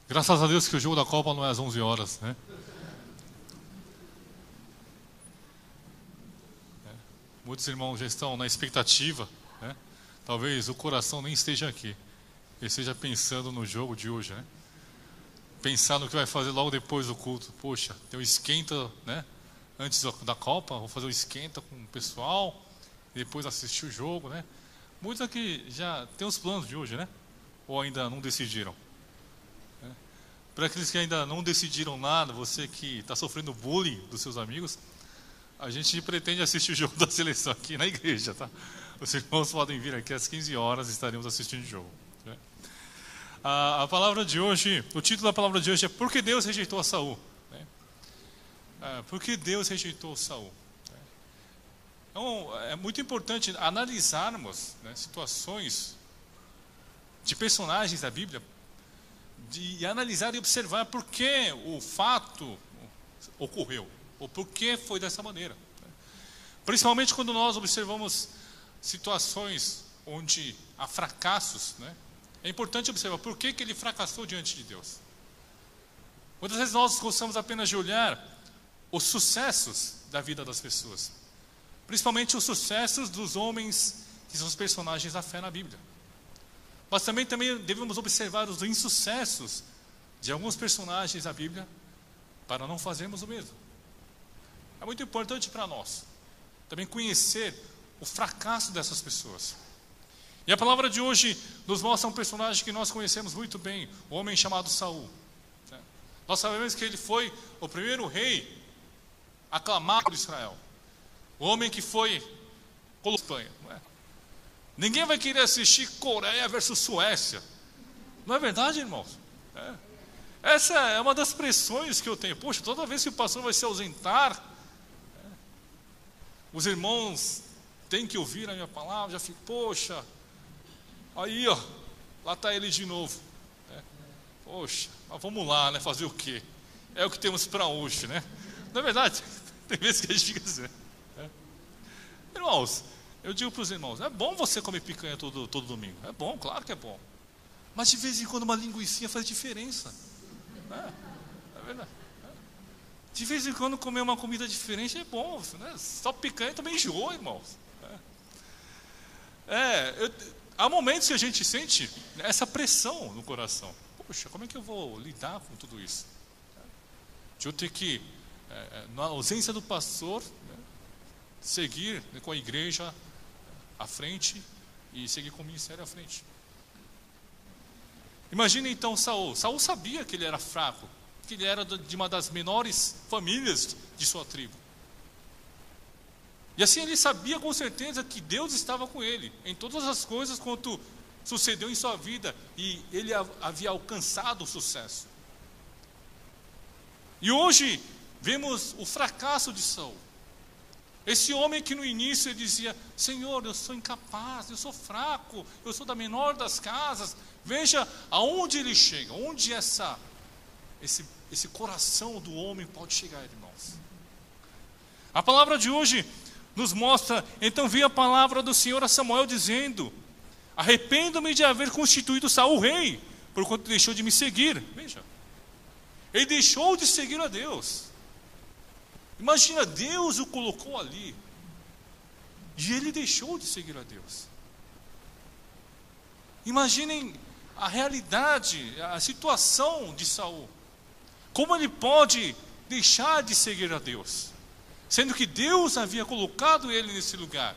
Graças a Deus que o jogo da Copa não é às 11 horas, né? Muitos irmãos já estão na expectativa, né? Talvez o coração nem esteja aqui, ele esteja pensando no jogo de hoje, né? Pensar no que vai fazer logo depois do culto. Poxa, tem um esquenta, né? Antes da Copa, vou fazer um esquenta com o pessoal, e depois assistir o jogo, né? Muitos aqui já têm os planos de hoje, né? Ou ainda não decidiram? Para aqueles que ainda não decidiram nada, você que está sofrendo bullying dos seus amigos, a gente pretende assistir o jogo da seleção aqui na igreja, tá? Os irmãos podem vir aqui às 15 horas, estaremos assistindo o jogo. Né? A palavra de hoje, o título da palavra de hoje é Por que Deus rejeitou a Saul? Né? Por que Deus rejeitou Saul? Então, é muito importante analisarmos, né, situações de personagens da Bíblia, de analisar e observar por que o fato ocorreu, ou por que foi dessa maneira. Principalmente quando nós observamos situações onde há fracassos, né? É importante observar por que ele fracassou diante de Deus. Muitas vezes nós gostamos apenas de olhar os sucessos da vida das pessoas, principalmente os sucessos dos homens que são os personagens da fé na Bíblia. Mas também devemos observar os insucessos de alguns personagens da Bíblia para não fazermos o mesmo. É muito importante para nós também conhecer o fracasso dessas pessoas. E a palavra de hoje nos mostra um personagem que nós conhecemos muito bem, um homem chamado Saul. Nós sabemos que ele foi o primeiro rei aclamado por Israel. O homem que foi colocado em Espanha, não é? Ninguém vai querer assistir Coreia versus Suécia. Não é verdade, irmãos? Essa é uma das pressões que eu tenho. Poxa, toda vez que o pastor vai se ausentar, os irmãos têm que ouvir a minha palavra. Já fico, poxa, aí ó, lá está ele de novo. Poxa, mas vamos lá, né? Fazer o quê? É o que temos para hoje, né? Não é verdade? Tem vezes que a gente fica assim. Irmãos, eu digo para os irmãos, é bom você comer picanha todo domingo. É bom, claro que é bom. Mas de vez em quando uma linguicinha faz diferença. É verdade. De vez em quando comer uma comida diferente é bom. Né? Só picanha também enjoa, irmãos. Há momentos que a gente sente essa pressão no coração. Poxa, como é que eu vou lidar com tudo isso? De eu ter que, na ausência do pastor, seguir com a igreja à frente e seguir com o ministério à frente. Imagine então Saul. Saul sabia que ele era fraco, que ele era de uma das menores famílias de sua tribo. E assim ele sabia com certeza que Deus estava com ele em todas as coisas quanto sucedeu em sua vida, e ele havia alcançado o sucesso. E hoje vemos o fracasso de Saul. Esse homem que no início ele dizia, Senhor, eu sou incapaz, eu sou fraco, eu sou da menor das casas. Veja aonde ele chega, onde esse coração do homem pode chegar, irmãos. A palavra de hoje nos mostra, então veio a palavra do Senhor a Samuel dizendo, arrependo-me de haver constituído Saul rei, porquanto deixou de me seguir. Veja, ele deixou de seguir a Deus. Imagina, Deus o colocou ali e ele deixou de seguir a Deus. Imaginem a realidade, a situação de Saul. Como ele pode deixar de seguir a Deus, sendo que Deus havia colocado ele nesse lugar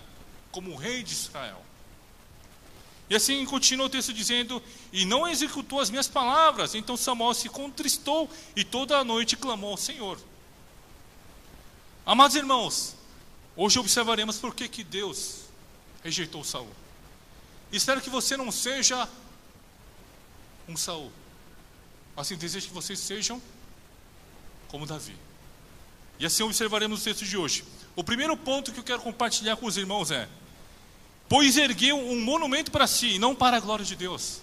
como rei de Israel? E assim continua o texto dizendo, e não executou as minhas palavras. Então Samuel se contristou e toda a noite clamou ao Senhor. Amados irmãos, hoje observaremos por que Deus rejeitou Saul. Espero que você não seja um Saul. Assim, desejo que vocês sejam como Davi. E assim observaremos o texto de hoje. O primeiro ponto que eu quero compartilhar com os irmãos é, pois ergueu um monumento para si, e não para a glória de Deus.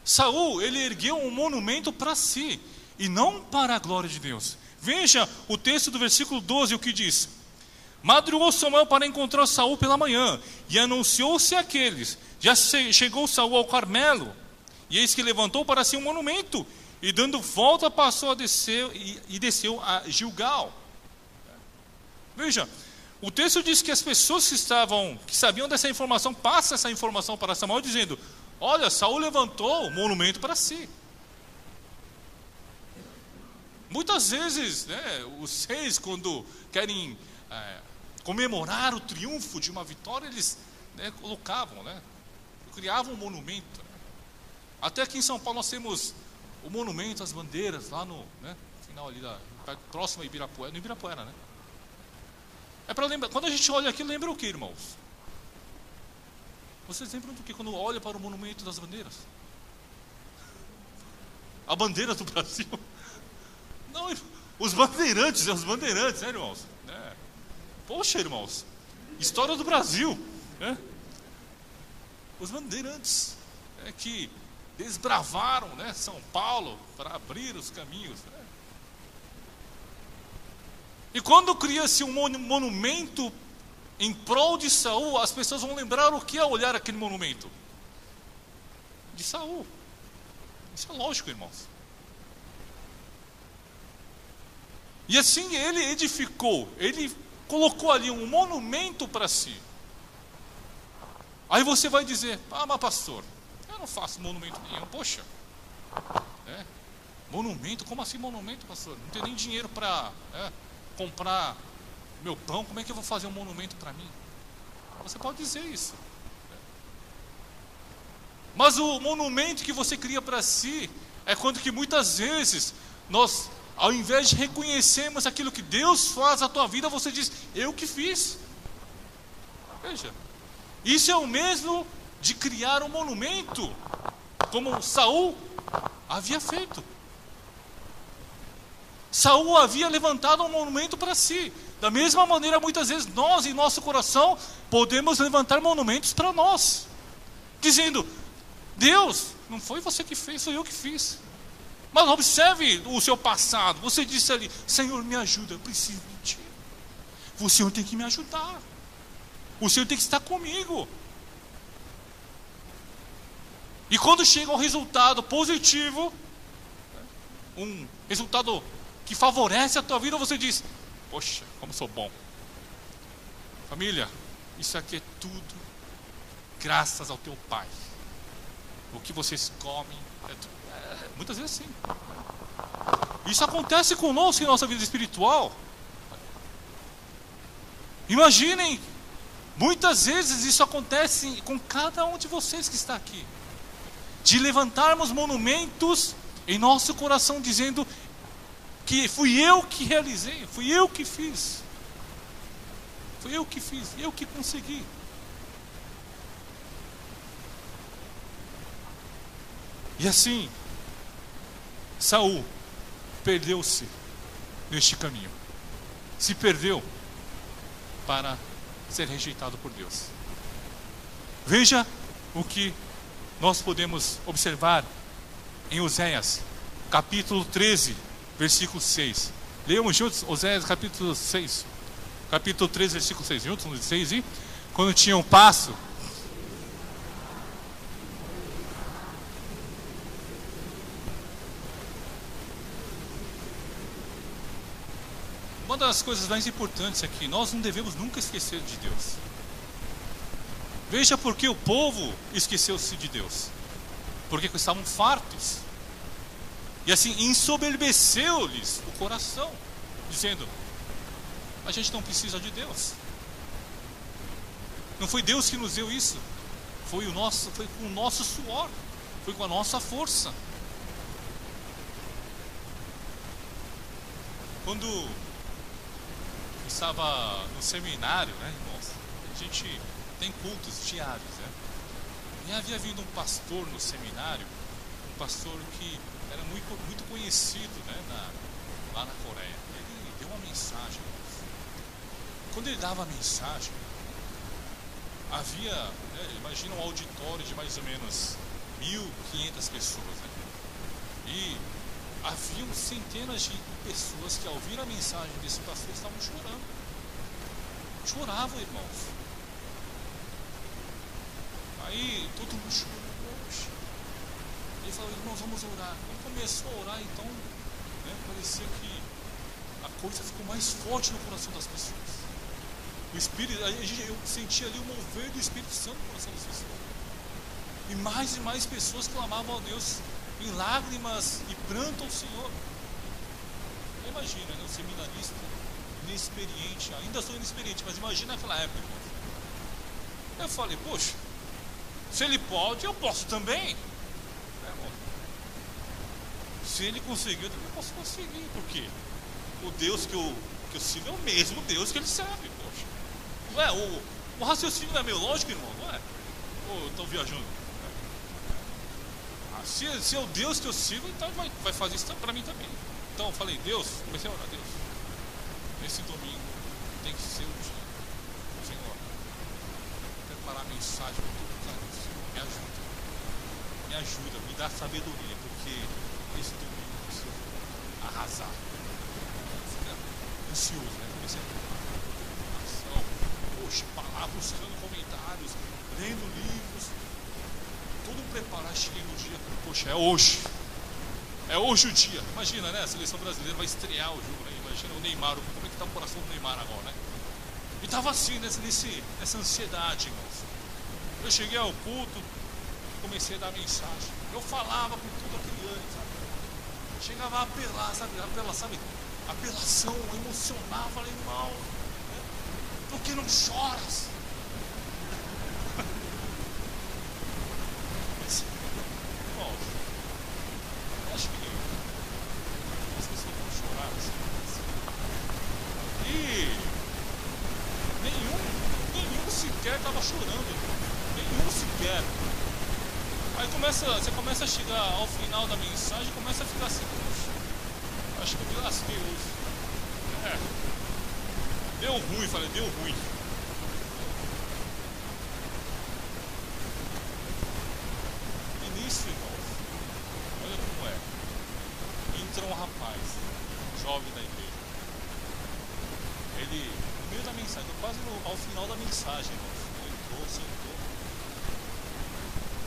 Saul, ele ergueu um monumento para si, e não para a glória de Deus. Veja o texto do versículo 12, o que diz. Madrugou Samuel para encontrar Saul pela manhã, e anunciou-se àqueles. Já chegou Saul ao Carmelo, E eis que levantou para si um monumento, e dando volta passou a descer, e desceu a Gilgal. Veja, o texto diz que as pessoas que sabiam dessa informação, passam essa informação para Samuel, dizendo: olha, Saul levantou um monumento para si. Muitas vezes, né, os reis, quando querem comemorar o triunfo de uma vitória, eles, né, criavam um monumento. Até aqui em São Paulo nós temos o monumento às bandeiras, lá no, né, final ali, próximo a Ibirapuera, no Ibirapuera, né? É para lembrar, quando a gente olha aqui, lembra o que, irmãos? Vocês lembram do que quando olha para o monumento das bandeiras? A bandeira do Brasil? Não, os bandeirantes, né, irmãos? Poxa, irmãos, história do Brasil, né? Os bandeirantes, que desbravaram, né, São Paulo para abrir os caminhos, né? E quando cria-se um monumento em prol de Saul, as pessoas vão lembrar o que ao olhar aquele monumento? De Saul. Isso é lógico, irmãos. E assim ele edificou, ele colocou ali um monumento para si. Aí você vai dizer: ah, mas pastor, eu não faço monumento nenhum. Poxa, monumento? Como assim monumento, pastor? Não tenho nem dinheiro para comprar meu pão, como é que eu vou fazer um monumento para mim? Você pode dizer isso. Mas o monumento que você cria para si é quando que muitas vezes nós, ao invés de reconhecermos aquilo que Deus faz na tua vida, você diz: eu que fiz. Veja, isso é o mesmo de criar um monumento, como Saul havia feito. Saul havia levantado um monumento para si. Da mesma maneira, muitas vezes nós, em nosso coração, podemos levantar monumentos para nós, dizendo: Deus, não foi você que fez, foi eu que fiz. Mas observe o seu passado. Você disse ali: Senhor, me ajuda, eu preciso de ti. O Senhor tem que me ajudar. O Senhor tem que estar comigo. E quando chega um resultado positivo, um resultado que favorece a tua vida, você diz: poxa, como sou bom. Família, isso aqui é tudo graças ao teu Pai. O que vocês comem muitas vezes sim. Isso acontece conosco em nossa vida espiritual. Imaginem, muitas vezes isso acontece com cada um de vocês que está aqui, de levantarmos monumentos em nosso coração, dizendo que fui eu que realizei, fui eu que fiz, eu que consegui. E assim, Saul perdeu-se neste caminho, se perdeu para ser rejeitado por Deus. Veja o que nós podemos observar em Oséias, capítulo 13, versículo 6. Leamos juntos Oséias capítulo 6, capítulo 13, versículo 6, juntos no 6, e quando tinha um passo, uma das coisas mais importantes é que nós não devemos nunca esquecer de Deus. Veja porque o povo esqueceu-se de Deus, porque estavam fartos, e assim ensoberbeceu-lhes o coração, dizendo: a gente não precisa de Deus. Não foi Deus que nos deu isso, foi com o nosso suor, foi com a nossa força. Quando estava no seminário, né, irmãos, a gente tem cultos diários, né? E havia vindo um pastor no seminário, um pastor que era muito conhecido, né, lá na Coreia. Ele deu uma mensagem. Quando ele dava a mensagem, havia, né, imagina um auditório de mais ou menos 1.500 pessoas, né? E haviam centenas de pessoas que, ao ouvir a mensagem desse pastor, estavam chorando. Choravam, irmãos. Aí todo mundo chorou. falou, irmãos, vamos orar. Quando começou a orar, então, parecia que a coisa ficou mais forte no coração das pessoas. O Espírito, eu sentia ali o mover do Espírito Santo no coração das pessoas. E mais pessoas clamavam a Deus em lágrimas e pranto ao Senhor. Imagina, um seminarista inexperiente, ainda sou inexperiente, mas imagina aquela época, irmão. Eu falei, poxa, se ele pode, eu posso também. Se ele conseguiu, eu também posso conseguir. Por quê? O Deus que eu sirvo é o mesmo Deus que ele serve, poxa. Não é? O raciocínio não é meio lógico, irmão? Não é? Ou eu estou viajando? Se é o Deus que eu sirvo, então vai fazer isso para mim também. Então eu falei, Deus, comecei a orar, Deus, esse domingo tem que ser o dia, Senhor, preparar a mensagem com todo carinho, Senhor, me ajuda, me dá sabedoria, porque esse domingo eu preciso arrasar. Fica ansioso, né? Comecei a oração, poxa, palavras, buscando comentários, lendo livros, todo preparar, cheguei no dia, poxa, é hoje. É hoje o dia. Imagina, né? A seleção brasileira vai estrear o jogo, né? Imagina o Neymar, como é que está o coração do Neymar agora, né? E estava assim, nessa ansiedade, irmãos. Eu cheguei ao culto, comecei a dar mensagem. Eu falava com todo aquele ânimo, sabe? Chegava a apelar, sabe? Apelação, emocionava, falei, irmão, por que não choras? Acho que as pessoas vão chorar assim. E nenhum sequer estava chorando. Nenhum sequer. Aí você começa a chegar ao final da mensagem e começa a ficar assim, poxa, acho que eu me lasquei hoje. Deu ruim, falei, deu ruim. E nisso, irmãos, olha como é. Entra um rapaz, jovem da igreja. Ele, no meio da mensagem, quase ao final da mensagem, irmãos, ele entrou, sentou.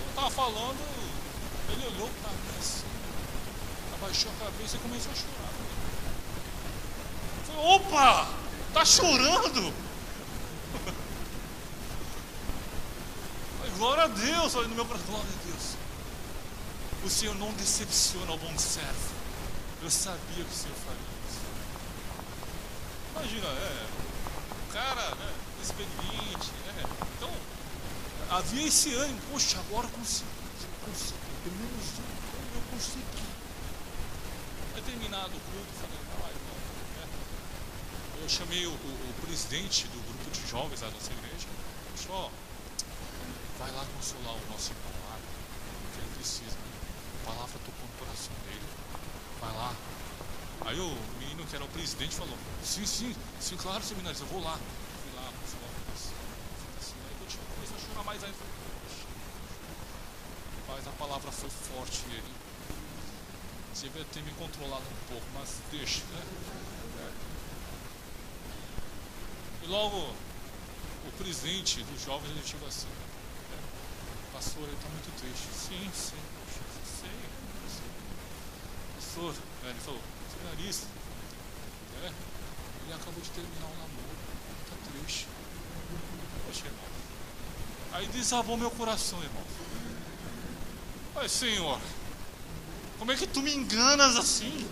Eu estava falando, ele olhou para mim assim, abaixou a cabeça e começou a chorar. Eu falei, opa, tá chorando? Glória a Deus, olha no meu coração, glória a Deus. O Senhor não decepciona o bom servo. Eu sabia que o Senhor faria isso. Imagina, o cara, experiente, então havia esse ânimo, poxa, agora eu consegui, pelo menos eu consegui. Aí terminado o culto, falei, vai, irmão, eu chamei o presidente do grupo de jovens da nossa igreja, ó, vai lá consolar o nosso irmão lá, que ele precisa. A palavra tocou no coração dele. Vai lá. Aí o menino que era o presidente falou, sim, claro, seminarista, eu vou lá. Fui lá, consolar o coração. Assim, aí eu comecei a chorar mais ainda. Mas a palavra foi forte e ele devia ter me controlado um pouco, mas deixa, né? E logo o presidente dos jovens ele chegou assim, pastor, ele está muito triste. Sim, sei. Pastor, ele falou, seminarista, ele acabou de terminar um namoro, está triste. Poxa, irmão. Aí desabou meu coração, irmão. Ai, Senhor, como é que tu me enganas assim?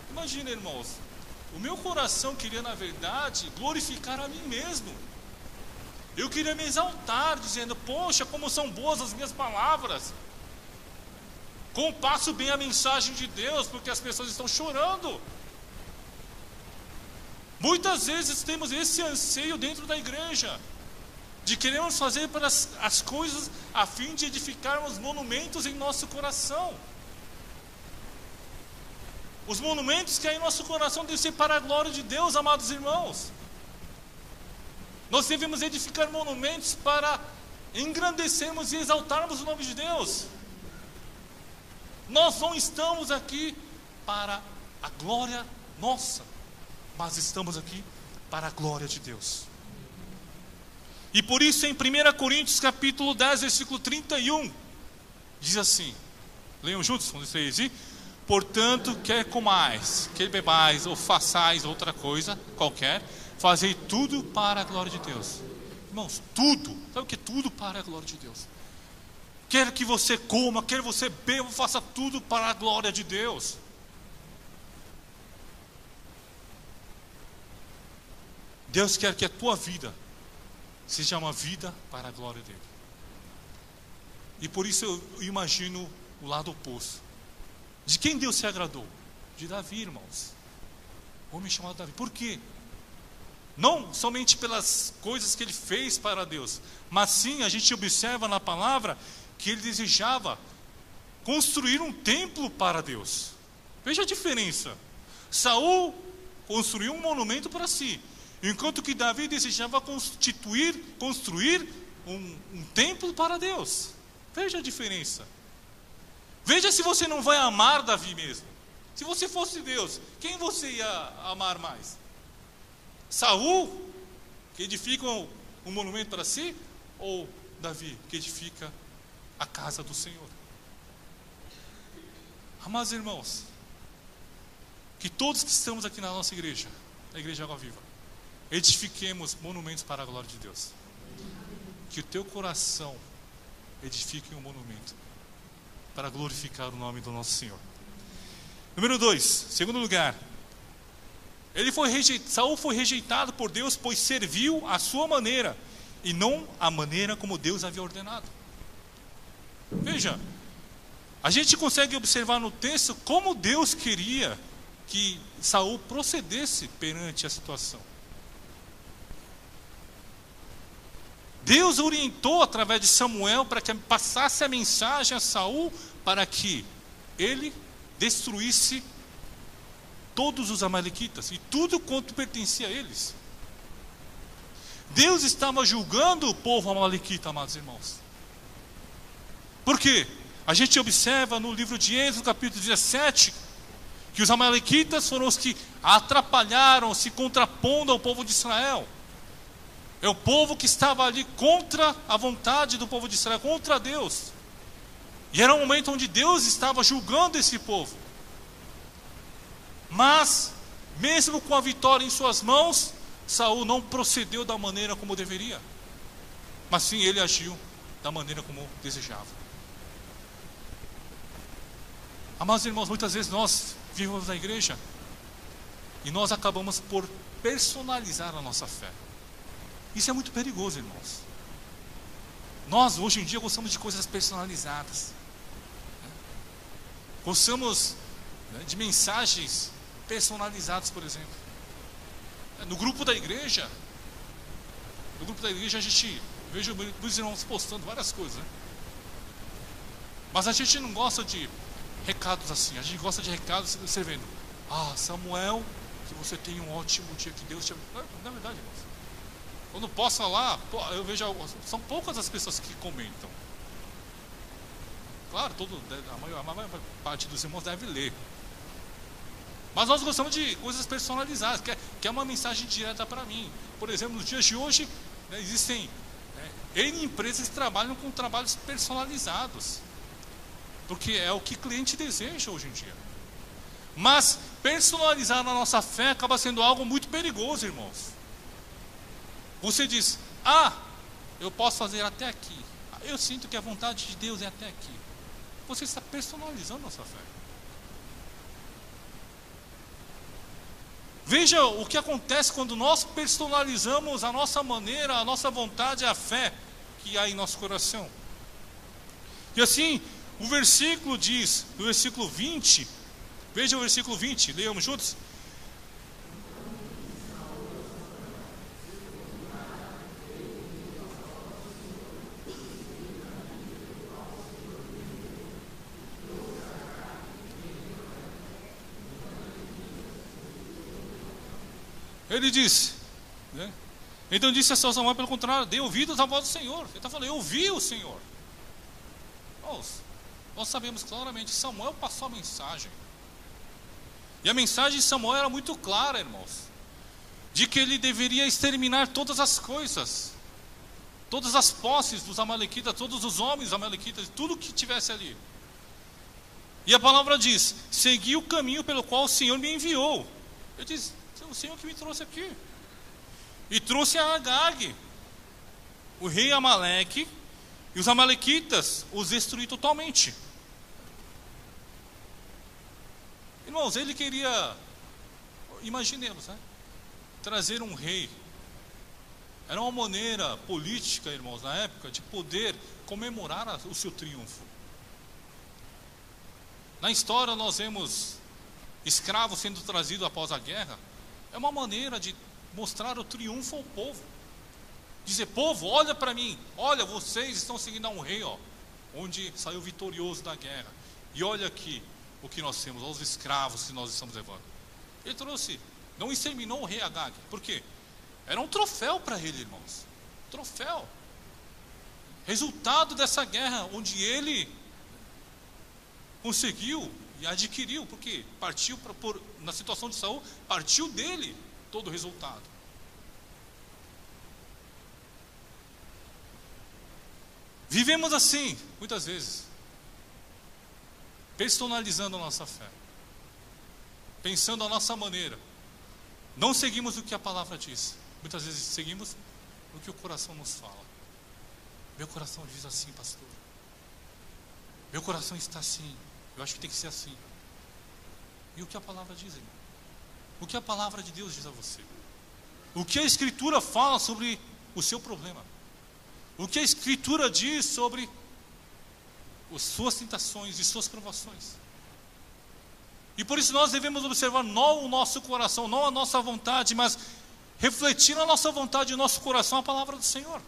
Imagina, irmãos, o meu coração queria, na verdade, glorificar a mim mesmo. Eu queria me exaltar, dizendo, poxa, como são boas as minhas palavras. Como passo bem a mensagem de Deus, porque as pessoas estão chorando. Muitas vezes temos esse anseio dentro da igreja, de queremos fazer para as coisas a fim de edificarmos monumentos em nosso coração. Os monumentos que há em nosso coração devem ser para a glória de Deus, amados irmãos. Nós devemos edificar monumentos para engrandecermos e exaltarmos o nome de Deus. Nós não estamos aqui para a glória nossa, mas estamos aqui para a glória de Deus. E por isso em 1 Coríntios capítulo 10, versículo 31, diz assim, leiam juntos, um, dois, três, e portanto, quer comais, quer bebais, ou façais outra coisa qualquer, fazei tudo para a glória de Deus. Irmãos, tudo, sabe o que é tudo para a glória de Deus? Quer que você coma, quer você beba, faça tudo para a glória de Deus. Deus quer que a tua vida seja uma vida para a glória dele. E por isso eu imagino o lado oposto. De quem Deus se agradou? De Davi, irmãos. Homem chamado Davi. Por quê? Não somente pelas coisas que ele fez para Deus, mas sim a gente observa na palavra que ele desejava construir um templo para Deus. Veja a diferença. Saul construiu um monumento para si, enquanto que Davi desejava construir um templo para Deus. Veja a diferença. Veja se você não vai amar Davi mesmo. Se você fosse Deus, quem você ia amar mais? Saul, que edifica um monumento para si, ou Davi, que edifica a casa do Senhor? Amados irmãos, que todos que estamos aqui na nossa igreja, na Igreja Água Viva, edifiquemos monumentos para a glória de Deus. Que o teu coração edifique um monumento para glorificar o nome do nosso Senhor. Número 2, segundo lugar, Saul foi rejeitado por Deus, pois serviu a sua maneira e não a maneira como Deus havia ordenado. Veja, a gente consegue observar no texto como Deus queria que Saul procedesse perante a situação. Deus orientou através de Samuel para que passasse a mensagem a Saul para que ele destruísse todos os amalequitas e tudo quanto pertencia a eles. Deus estava julgando o povo amalequita, amados irmãos. Por quê? A gente observa no livro de Êxodo, capítulo 17, que os amalequitas foram os que atrapalharam, se contrapondo ao povo de Israel. É o povo que estava ali contra a vontade do povo de Israel, contra Deus. E era um momento onde Deus estava julgando esse povo. Mas, mesmo com a vitória em suas mãos, Saul não procedeu da maneira como deveria. Mas sim, ele agiu da maneira como desejava. Amados irmãos, muitas vezes nós vivemos na igreja e nós acabamos por personalizar a nossa fé. Isso é muito perigoso, irmãos. Nós, hoje em dia, gostamos de coisas personalizadas. Gostamos de mensagens personalizadas, por exemplo. No grupo da igreja, a gente vejo muitos irmãos postando várias coisas, né? Mas a gente não gosta de recados assim. A gente gosta de recados escrevendo: Samuel, que você tenha um ótimo dia, que Deus te abençoe. Na verdade, irmãos, quando posta lá, eu vejo, são poucas as pessoas que comentam. Claro, a maior parte dos irmãos deve ler. Mas nós gostamos de coisas personalizadas, que é uma mensagem direta para mim. Por exemplo, nos dias de hoje, existem N empresas que trabalham com trabalhos personalizados, porque é o que o cliente deseja hoje em dia. Mas personalizar na nossa fé acaba sendo algo muito perigoso, irmãos. Você diz: eu posso fazer até aqui. Eu sinto que a vontade de Deus é até aqui. Você está personalizando a sua fé. Veja o que acontece quando nós personalizamos a nossa maneira, a nossa vontade, a fé que há em nosso coração. E assim, o versículo diz, no versículo 20, veja o versículo 20, leiamos juntos. Ele disse, então disse a Samuel, pelo contrário, dê ouvidos à voz do Senhor. Ele está falando: eu ouvi o Senhor. Nós sabemos claramente que Samuel passou a mensagem. E a mensagem de Samuel era muito clara, irmãos, de que ele deveria exterminar todas as coisas todas as posses dos amalequitas, todos os homens amalequitas, tudo que tivesse ali. E a palavra diz: segui o caminho pelo qual o Senhor me enviou. Eu disse: é o Senhor que me trouxe aqui. E trouxe a Agag, o rei Amaleque, e os amalequitas os destruí totalmente. Irmãos, ele queria, imaginemos, né, trazer um rei. Era uma maneira política, irmãos, na época, de poder comemorar o seu triunfo. Na história nós vemos escravos sendo trazidos após a guerra. É uma maneira de mostrar o triunfo ao povo. Dizer: povo, olha para mim, olha, vocês estão seguindo a um rei, ó, onde saiu vitorioso da guerra. E olha aqui o que nós temos, os escravos que nós estamos levando. Ele trouxe, não exterminou o rei Agag. Por quê? Era um troféu para ele, irmãos. Troféu. Resultado dessa guerra, onde ele conseguiu e adquiriu, porque partiu na situação de Saul, partiu dele todo o resultado. Vivemos assim, muitas vezes, personalizando a nossa fé, pensando a nossa maneira. Não seguimos o que a palavra diz. Muitas vezes seguimos o que o coração nos fala. Meu coração diz assim, pastor. Meu coração está assim. Eu acho que tem que ser assim. E o que a palavra diz, irmão? O que a palavra de Deus diz a você? O que a Escritura fala sobre o seu problema? O que a Escritura diz sobre as suas tentações e suas provações? E por isso nós devemos observar não o nosso coração, não a nossa vontade, mas refletir na nossa vontade e no nosso coração a palavra do Senhor.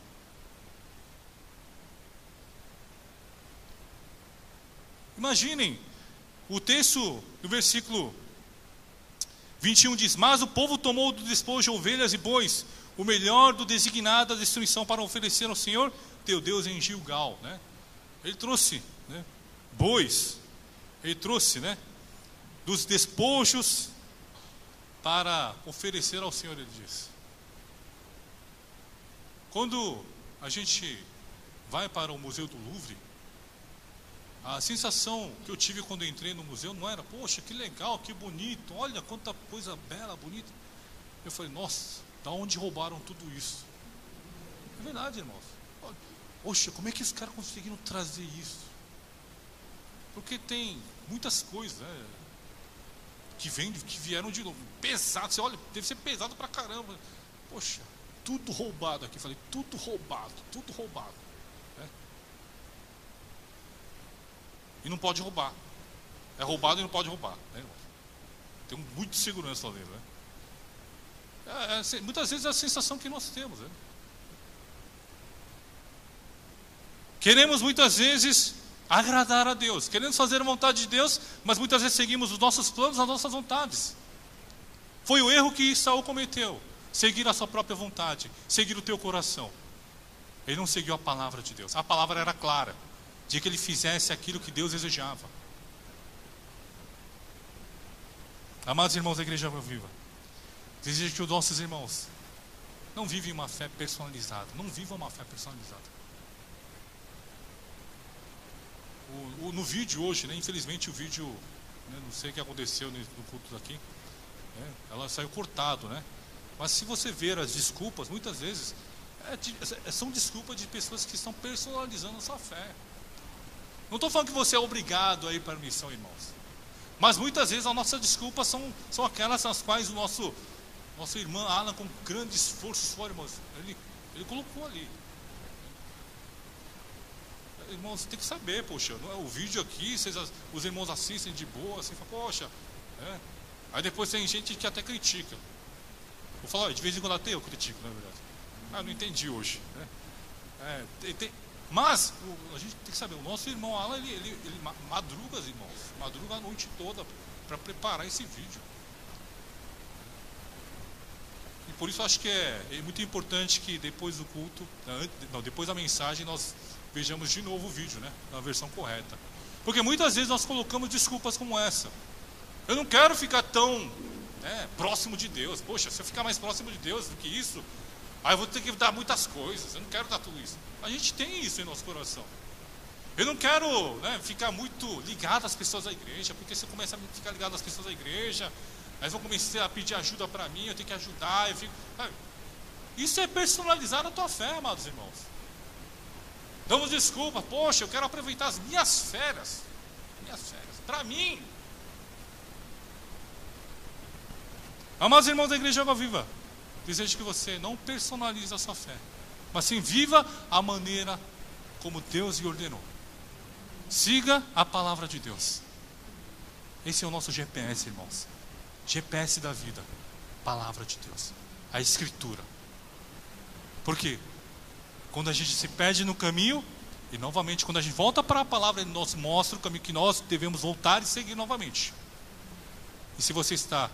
Imaginem, o texto do versículo 21 diz: mas o povo tomou do despojo ovelhas e bois, o melhor do designado da destruição, para oferecer ao Senhor teu Deus em Gilgal, né? Ele trouxe, né, bois, ele trouxe, né, dos despojos para oferecer ao Senhor, ele diz. Quando a gente vai para o Museu do Louvre, a sensação que eu tive quando eu entrei no museu não era: poxa, que legal, que bonito, olha quanta coisa bela, bonita. Eu falei: nossa, da onde roubaram tudo isso? É verdade, irmãos. Poxa, como é que os caras conseguiram trazer isso? Porque tem muitas coisas, né, que vieram de novo, pesado. Você olha, deve ser pesado pra caramba. Poxa, tudo roubado aqui. Falei: tudo roubado, tudo roubado, né? E não pode roubar. É roubado e não pode roubar, né, irmão? Tem muita segurança lá dentro, né? Muitas vezes é a sensação que nós temos, né? Queremos muitas vezes agradar a Deus, queremos fazer a vontade de Deus, mas muitas vezes seguimos os nossos planos, as nossas vontades. Foi o erro que Saul cometeu: seguir a sua própria vontade, seguir o teu coração. Ele não seguiu a palavra de Deus. A palavra era clara, de que ele fizesse aquilo que Deus desejava. Amados irmãos da Igreja Viva, desejo que os nossos irmãos não vivem uma fé personalizada, não vivam uma fé personalizada. No vídeo hoje, né, infelizmente o vídeo, né, não sei o que aconteceu no culto daqui, né, ela saiu cortado, né? Mas se você ver as desculpas, muitas vezes são desculpas de pessoas que estão personalizando a sua fé. Não estou falando que você é obrigado a ir para a missão, irmãos, mas muitas vezes as nossas desculpas são aquelas nas quais o nosso irmão Alan, com grande esforço, irmãos, ele colocou ali. Irmãos, você tem que saber, poxa, o vídeo aqui, os irmãos assistem de boa, assim, fala, poxa, né? Aí depois tem gente que até critica. Vou falar: de vez em quando até eu critico, na verdade. Não entendi hoje, né? Mas a gente tem que saber, o nosso irmão Alan, ele madruga, irmãos, madruga a noite toda para preparar esse vídeo. E por isso eu acho que é muito importante que depois do culto, depois da mensagem, nós vejamos de novo o vídeo, né, na versão correta. Porque muitas vezes nós colocamos desculpas como essa: eu não quero ficar tão próximo de Deus. Poxa, se eu ficar mais próximo de Deus do que isso, Ah, eu vou ter que dar muitas coisas, eu não quero dar tudo isso. A gente tem isso em nosso coração. Eu não quero, né, ficar muito ligado às pessoas da igreja, porque se eu começar a ficar ligado às pessoas da igreja, elas vão começar a pedir ajuda para mim, eu tenho que ajudar. Isso é personalizar a tua fé, amados irmãos. Damos desculpa, poxa, eu quero aproveitar as minhas férias. Para mim. Amados irmãos da Igreja Água Viva, desejo que você não personalize a sua fé, mas sim viva a maneira como Deus lhe ordenou. Siga a palavra de Deus. Esse é o nosso GPS, irmãos. GPS da vida. Palavra de Deus. A Escritura. Por quê? Quando a gente se perde no caminho, e novamente quando a gente volta para a palavra, ele nos mostra o caminho que nós devemos voltar e seguir novamente. E se você está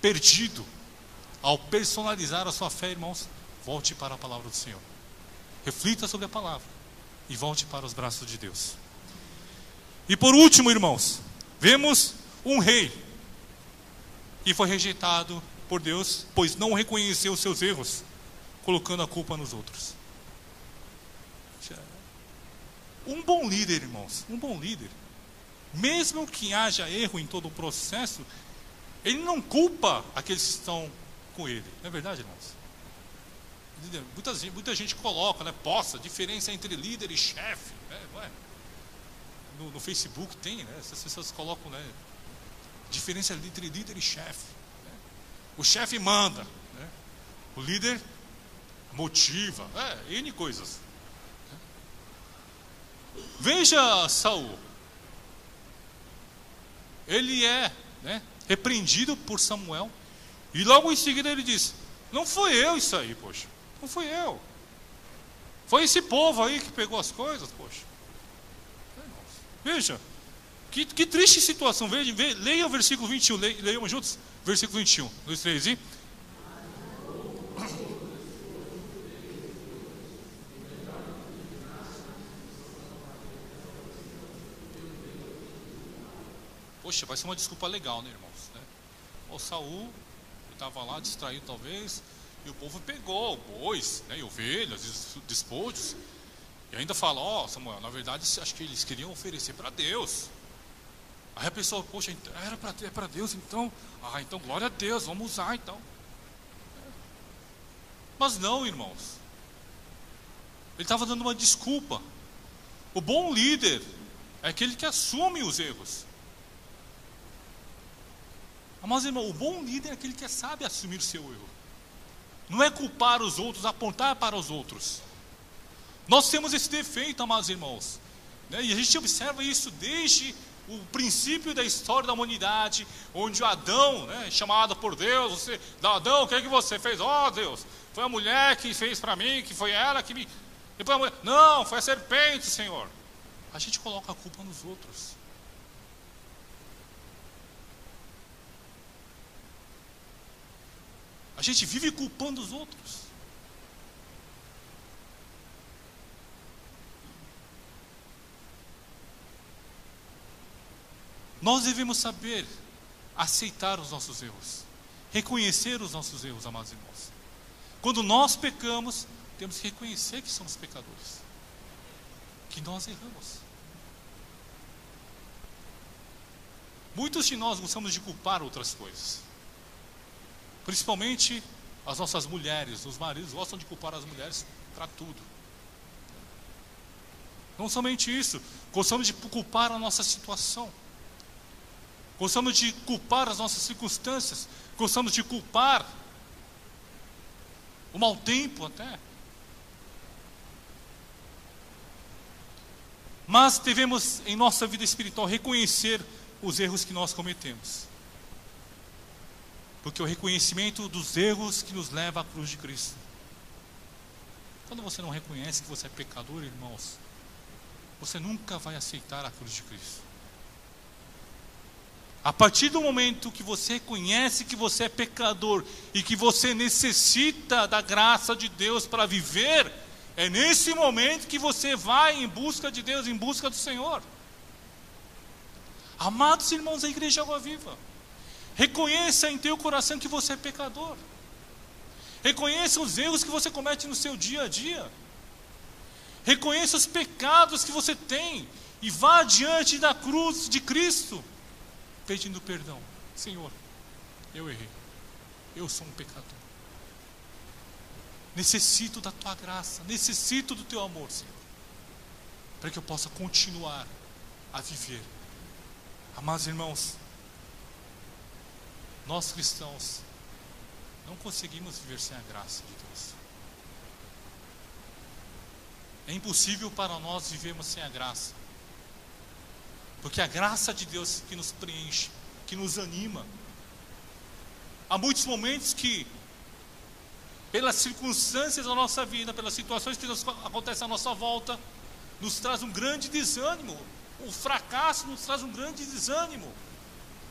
perdido, ao personalizar a sua fé, irmãos, volte para a palavra do Senhor. Reflita sobre a palavra e volte para os braços de Deus. E por último, irmãos, vemos um rei que foi rejeitado por Deus, pois não reconheceu os seus erros, colocando a culpa nos outros. Um bom líder, irmãos, um bom líder, mesmo que haja erro em todo o processo, ele não culpa aqueles que estão com ele. Não é verdade, irmãos? Muita gente coloca, né, posta diferença entre líder e chefe, né, não é? No Facebook tem, né, essas pessoas colocam, né, diferença entre líder e chefe, né? O chefe manda, né? O líder motiva, N coisas. Veja Saul. Ele é, né, repreendido por Samuel, e logo em seguida ele diz: não foi eu isso aí, poxa, não fui eu, foi esse povo aí que pegou as coisas, poxa. Veja, que triste situação. Leia o versículo 21, leiam juntos, versículo 21, 2, 3 e... Poxa, vai ser uma desculpa legal, né, irmãos? O Saul estava lá distraído talvez, e o povo pegou bois, né, e ovelhas, despojos, e ainda fala: Samuel, na verdade acho que eles queriam oferecer para Deus. Aí a pessoa: poxa, é para Deus então? Então glória a Deus, vamos usar então. Mas não, irmãos, ele estava dando uma desculpa. O bom líder é aquele que assume os erros. Mas, irmão, o bom líder é aquele que sabe assumir o seu erro. Não é culpar os outros, apontar para os outros. Nós temos esse defeito, amados irmãos, né? E a gente observa isso desde o princípio da história da humanidade, onde o Adão, né, chamado por Deus: Adão, o que é que você fez? Deus, foi a mulher que fez para mim, que foi ela que me... Depois a mulher: não, foi a serpente, Senhor. A gente coloca a culpa nos outros. A gente vive culpando os outros. Nós devemos saber aceitar os nossos erros, reconhecer os nossos erros, amados irmãos. Quando nós pecamos, temos que reconhecer que somos pecadores, que nós erramos. Muitos de nós gostamos de culpar outras coisas, principalmente as nossas mulheres. Os maridos gostam de culpar as mulheres para tudo. Não somente isso, gostamos de culpar a nossa situação, gostamos de culpar as nossas circunstâncias, gostamos de culpar o mau tempo até. Mas devemos, em nossa vida espiritual, reconhecer os erros que nós cometemos. Porque o reconhecimento dos erros que nos leva à cruz de Cristo. Quando você não reconhece que você é pecador, irmãos, você nunca vai aceitar a cruz de Cristo. A partir do momento que você reconhece que você é pecador e que você necessita da graça de Deus para viver, é nesse momento que você vai em busca de Deus, em busca do Senhor. Amados irmãos da Igreja Água Viva, reconheça em teu coração que você é pecador. Reconheça os erros que você comete no seu dia a dia. Reconheça os pecados que você tem e vá diante da cruz de Cristo, pedindo perdão. Senhor, eu errei. Eu sou um pecador. Necessito da tua graça, necessito do teu amor, Senhor, para que eu possa continuar a viver. Amados irmãos, nós cristãos não conseguimos viver sem a graça de Deus. É impossível para nós vivermos sem a graça, porque a graça de Deus que nos preenche, que nos anima. Há muitos momentos que, pelas circunstâncias da nossa vida, pelas situações que acontecem à nossa volta, nos traz um grande desânimo. O fracasso nos traz um grande desânimo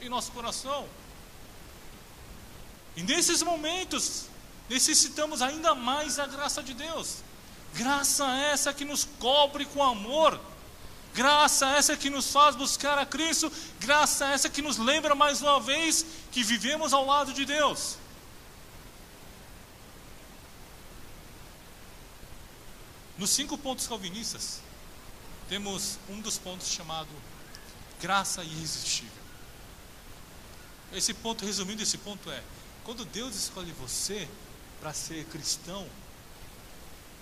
em nosso coração. E nesses momentos, necessitamos ainda mais da graça de Deus. Graça essa que nos cobre com amor. Graça essa que nos faz buscar a Cristo. Graça essa que nos lembra mais uma vez que vivemos ao lado de Deus. Nos 5 pontos calvinistas, temos um dos pontos chamado graça irresistível. Esse ponto, resumindo esse ponto é: quando Deus escolhe você para ser cristão,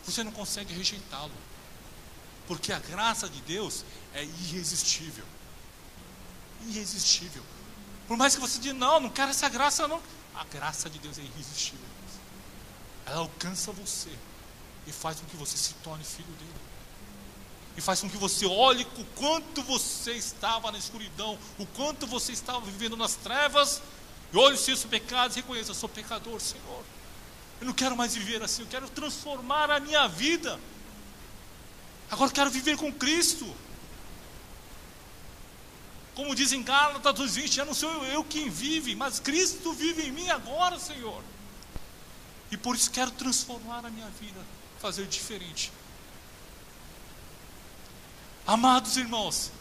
você não consegue rejeitá-lo, porque a graça de Deus é irresistível. Irresistível. Por mais que você diga, não quero essa graça não, a graça de Deus é irresistível. Ela alcança você e faz com que você se torne filho dele, e faz com que você olhe o quanto você estava na escuridão, o quanto você estava vivendo nas trevas, e olhe os seus pecados e reconheça: eu sou pecador, Senhor, eu não quero mais viver assim, eu quero transformar a minha vida, agora eu quero viver com Cristo. Como diz em Gálatas 2:20, já não sou eu quem vive, mas Cristo vive em mim agora, Senhor, e por isso quero transformar a minha vida, fazer diferente. Amados irmãos,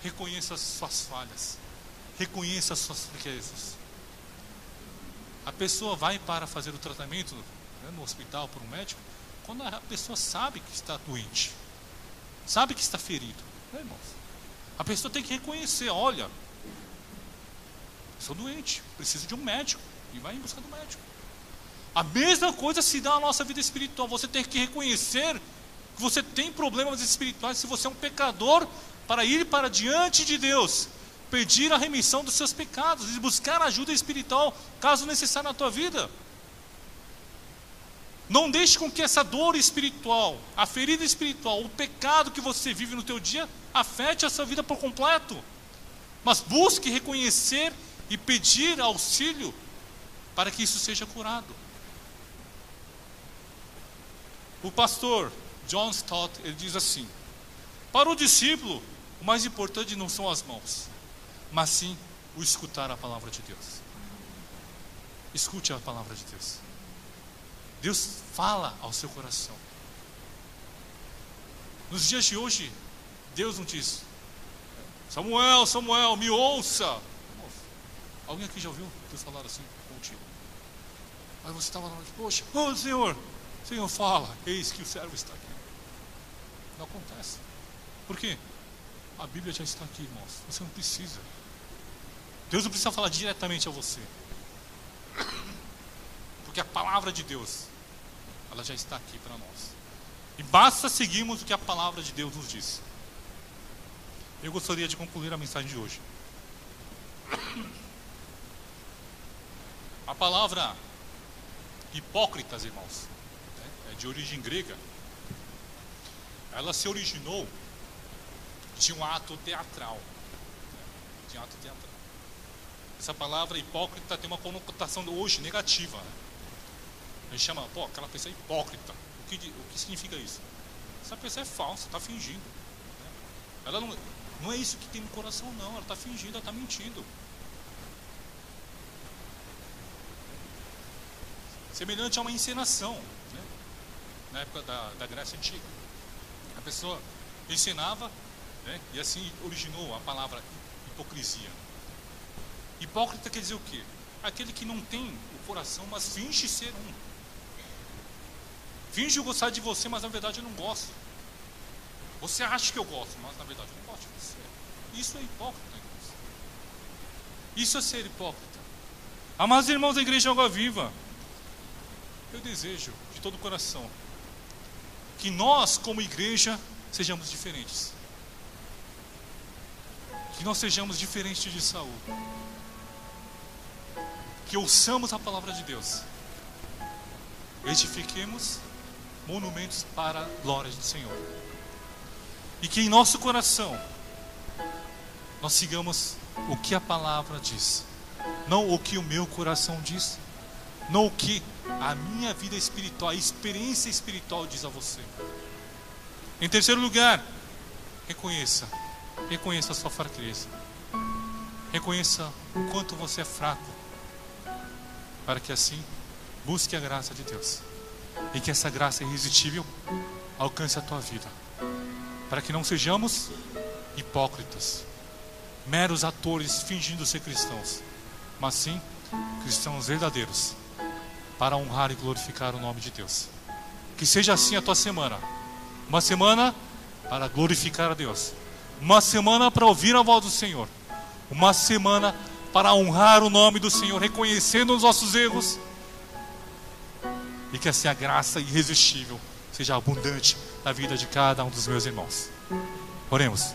reconheça as suas falhas, reconheça as suas fraquezas. A pessoa vai para fazer o tratamento, né, no hospital por um médico, quando a pessoa sabe que está doente, sabe que está ferido, né, irmãos? A pessoa tem que reconhecer: olha, sou doente, preciso de um médico, e vai em busca do médico. A mesma coisa se dá na nossa vida espiritual. Você tem que reconhecer que você tem problemas espirituais, se você é um pecador, para ir para diante de Deus, pedir a remissão dos seus pecados e buscar ajuda espiritual, caso necessário na tua vida. Não deixe com que essa dor espiritual, a ferida espiritual, o pecado que você vive no teu dia, afete a sua vida por completo. Mas busque reconhecer e pedir auxílio para que isso seja curado. O pastor John Stott, ele diz assim: para o discípulo, o mais importante não são as mãos, mas sim o escutar a palavra de Deus. Escute a palavra de Deus. Deus fala ao seu coração. Nos dias de hoje, Deus não diz: Samuel, Samuel, me ouça. Alguém aqui já ouviu Deus falar assim contigo? Aí você estava lá, poxa, oh Senhor, Senhor fala, eis que o servo está aqui. Não acontece. Por quê? A Bíblia já está aqui, irmãos. Você não precisa. Deus não precisa falar diretamente a você, porque a palavra de Deus, ela já está aqui para nós. E basta seguirmos o que a palavra de Deus nos diz. Eu gostaria de concluir a mensagem de hoje. A palavra hipócritas, irmãos, é de origem grega. Ela se originou de um ato teatral. De um ato teatral. Essa palavra hipócrita tem uma conotação hoje negativa, né? A gente chama, pô, aquela pessoa é hipócrita. O que significa isso? Essa pessoa é falsa, está fingindo, né? Ela não é isso que tem no coração, não. Ela está fingindo, ela está mentindo. Semelhante a uma encenação, né? Na época da Grécia Antiga, a pessoa encenava, né? E assim originou a palavra hipocrisia. Hipócrita quer dizer o quê? Aquele que não tem o coração, mas finge ser um. Finjo gostar de você, mas na verdade eu não gosto. Você acha que eu gosto, mas na verdade eu não gosto de você. Isso é hipócrita, irmãos. Isso é ser hipócrita. Amados irmãos da Igreja Água Viva, eu desejo de todo o coração que nós, como igreja, sejamos diferentes. Que nós sejamos diferentes de Saul. Que ouçamos a palavra de Deus. Edifiquemos monumentos para a glória do Senhor. E que em nosso coração nós sigamos o que a palavra diz. Não o que o meu coração diz. Não o que a minha vida espiritual, a experiência espiritual diz a você. Em terceiro lugar, reconheça a sua fraqueza. Reconheça o quanto você é fraco, para que assim busque a graça de Deus, e que essa graça irresistível alcance a tua vida, para que não sejamos hipócritas, meros atores fingindo ser cristãos, mas sim cristãos verdadeiros, para honrar e glorificar o nome de Deus. Que seja assim a tua semana, uma semana para glorificar a Deus, uma semana para ouvir a voz do Senhor, uma semana para honrar o nome do Senhor, reconhecendo os nossos erros, e que assim a graça irresistível seja abundante na vida de cada um dos meus irmãos. Oremos.